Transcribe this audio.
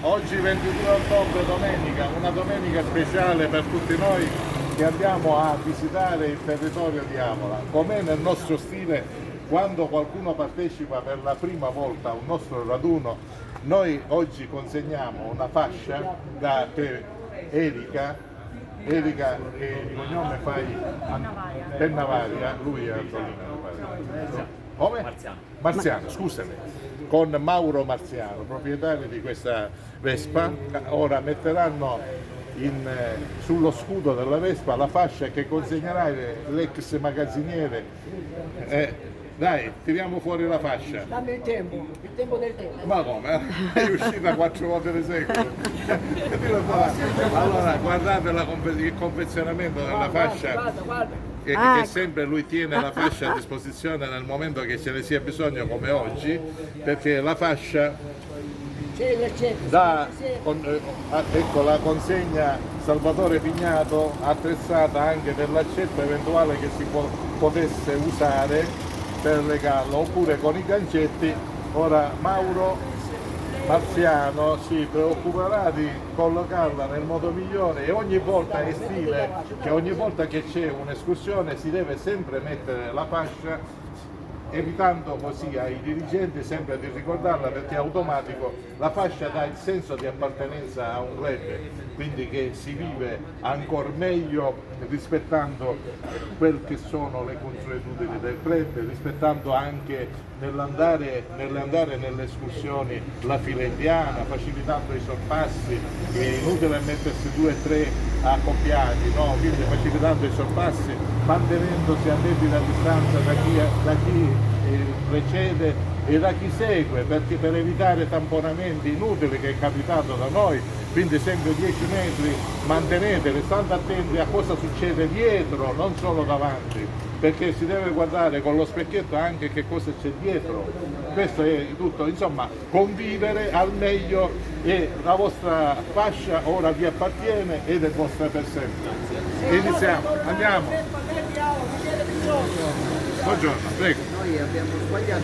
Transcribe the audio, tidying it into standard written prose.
Oggi 22 ottobre, domenica, una domenica speciale per tutti noi che andiamo a visitare il territorio di Avola. Com'è nel nostro stile, quando qualcuno partecipa per la prima volta a un nostro raduno, noi oggi consegniamo una fascia da Erika e il cognome fai Pennavaria, lui è Antonino. Come? Marziano, scusami, con Mauro Marziano, proprietario di questa Vespa. Ora metteranno sullo scudo della Vespa la fascia che consegnerà l'ex magazziniere. Dai, tiriamo fuori la fascia. Dammi il tempo del tempo. Ma come? È uscita 4 volte di secolo. Allora, guardate il confezionamento della fascia. Guarda. Che sempre lui tiene la fascia a disposizione nel momento che ce ne sia bisogno, come oggi, perché la fascia ecco la consegna Salvatore Pignato, attrezzata anche per l'accetto eventuale che si potesse usare per legarlo, oppure con i gancetti. Ora Mauro Marziano si preoccuperà di collocarla nel modo migliore, e ogni volta è stile che ogni volta che c'è un'escursione si deve sempre mettere la fascia, evitando così ai dirigenti sempre di ricordarla, perché è automatico. La fascia dà il senso di appartenenza a un club, quindi che si vive ancora meglio rispettando quelle che sono le consuetudini del club, rispettando anche nell'andare nelle escursioni la fila indiana, facilitando i sorpassi. È inutile mettersi 2 e 3 accoppiati, no? Quindi facilitando i sorpassi, mantenendosi a debita distanza da chi precede e da chi segue, perché per evitare tamponamenti inutili, che è capitato da noi. Quindi sempre 10 metri manteneteli, stando attenti a cosa succede dietro, non solo davanti, perché si deve guardare con lo specchietto anche che cosa c'è dietro. Questo è tutto, insomma, convivere al meglio, e la vostra fascia ora vi appartiene ed è vostra per sempre. Iniziamo, andiamo. Buongiorno, prego. Noi abbiamo sbagliato.